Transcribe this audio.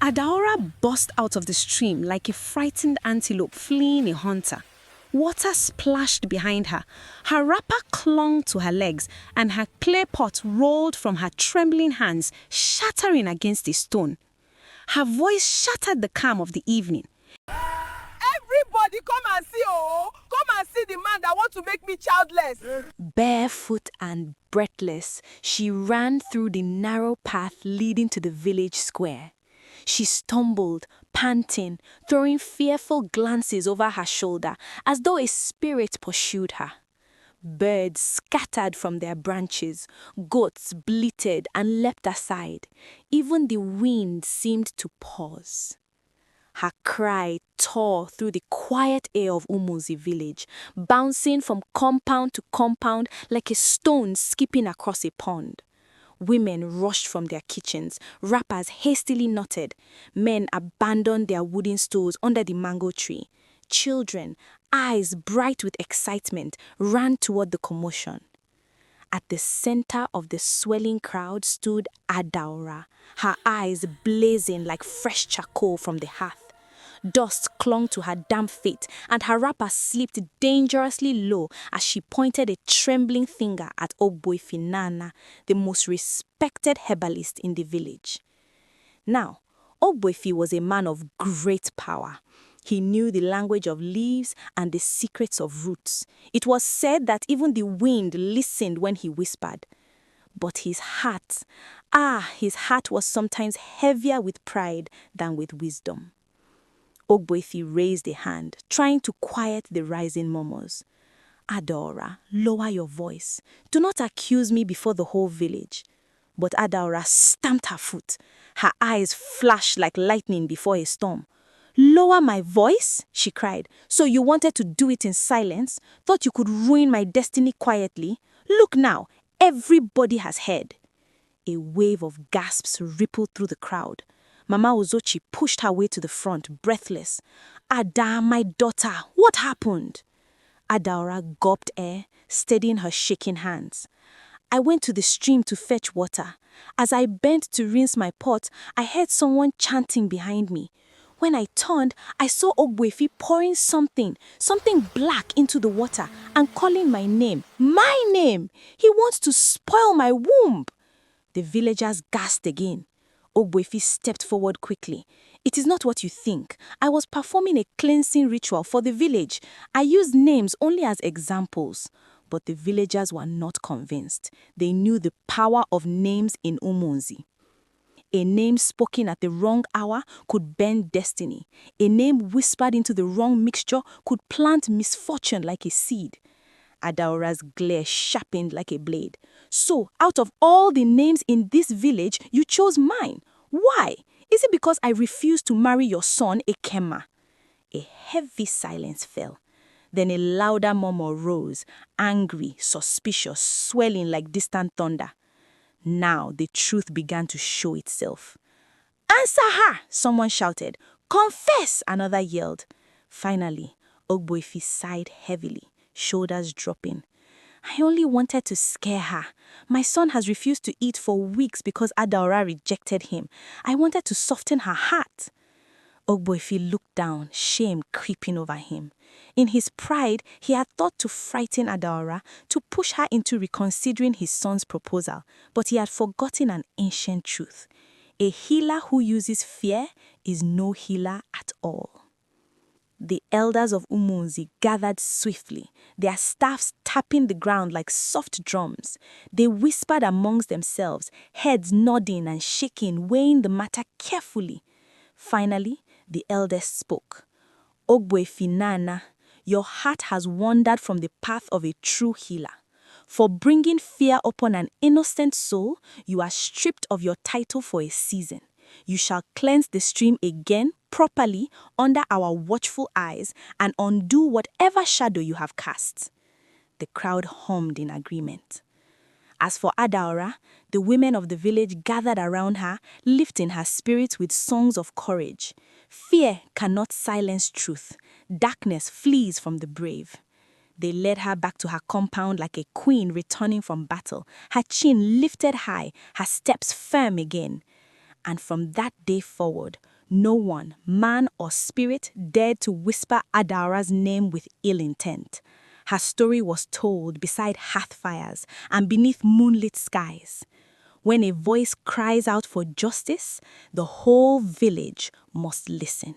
Adaora burst out of the stream like a frightened antelope fleeing a hunter. Water splashed behind her. Her wrapper clung to her legs, and her clay pot rolled from her trembling hands, shattering against a stone. Her voice shattered the calm of the evening. Everybody come and see, oh! Come and see the man that wants to make me childless. Barefoot and breathless, she ran through the narrow path leading to the village square. She stumbled, panting, throwing fearful glances over her shoulder as though a spirit pursued her. Birds scattered from their branches, goats bleated and leapt aside. Even the wind seemed to pause. Her cry tore through the quiet air of Umunze village, bouncing from compound to compound like a stone skipping across a pond. Women rushed from their kitchens, wrappers hastily knotted. Men abandoned their wooden stools under the mango tree. Children, eyes bright with excitement, ran toward the commotion. At the center of the swelling crowd stood Adaora, her eyes blazing like fresh charcoal from the hearth. Dust clung to her damp feet, and her wrapper slipped dangerously low as she pointed a trembling finger at Ogbuefi, the most respected herbalist in the village. Now, Ogbuefi was a man of great power. He knew the language of leaves and the secrets of roots. It was said that even the wind listened when he whispered. But his heart was sometimes heavier with pride than with wisdom. Ogbuefi raised a hand, trying to quiet the rising murmurs. Adaora, lower your voice. Do not accuse me before the whole village. But Adaora stamped her foot. Her eyes flashed like lightning before a storm. Lower my voice? She cried. So you wanted to do it in silence? Thought you could ruin my destiny quietly? Look now, everybody has heard. A wave of gasps rippled through the crowd. Mama Ozochi pushed her way to the front, breathless. Ada, my daughter, what happened? Adaora gulped air, steadying her shaking hands. I went to the stream to fetch water. As I bent to rinse my pot, I heard someone chanting behind me. When I turned, I saw Ogbuefi pouring something black into the water and calling my name. My name! He wants to spoil my womb! The villagers gasped again. Ogbuefi stepped forward quickly. It is not what you think. I was performing a cleansing ritual for the village. I used names only as examples. But the villagers were not convinced. They knew the power of names in Umunze. A name spoken at the wrong hour could bend destiny. A name whispered into the wrong mixture could plant misfortune like a seed. Adaora's glare sharpened like a blade. So, out of all the names in this village, you chose mine. Why? Is it because I refused to marry your son, Ekema? A heavy silence fell. Then a louder murmur rose, angry, suspicious, swelling like distant thunder. Now the truth began to show itself. Answer her, someone shouted. Confess, another yelled. Finally, Ogbuefi sighed heavily, shoulders dropping. I only wanted to scare her. My son has refused to eat for weeks because Adaora rejected him. I wanted to soften her heart. Ogbuefi looked down, shame creeping over him. In his pride, he had thought to frighten Adaora, to push her into reconsidering his son's proposal, but he had forgotten an ancient truth. A healer who uses fear is no healer at all. The elders of Umunze gathered swiftly, their staffs tapping the ground like soft drums. They whispered amongst themselves, heads nodding and shaking, weighing the matter carefully. Finally, the eldest spoke. Ogbuefi, your heart has wandered from the path of a true healer. For bringing fear upon an innocent soul, you are stripped of your title for a season. You shall cleanse the stream again properly under our watchful eyes and undo whatever shadow you have cast. The crowd hummed in agreement. As for Adaora, the women of the village gathered around her, lifting her spirits with songs of courage. Fear cannot silence truth. Darkness flees from the brave. They led her back to her compound like a queen returning from battle, her chin lifted high, her steps firm again. And from that day forward, no one, man or spirit, dared to whisper Adaora's name with ill intent. Her story was told beside hearth fires and beneath moonlit skies. When a voice cries out for justice, the whole village must listen.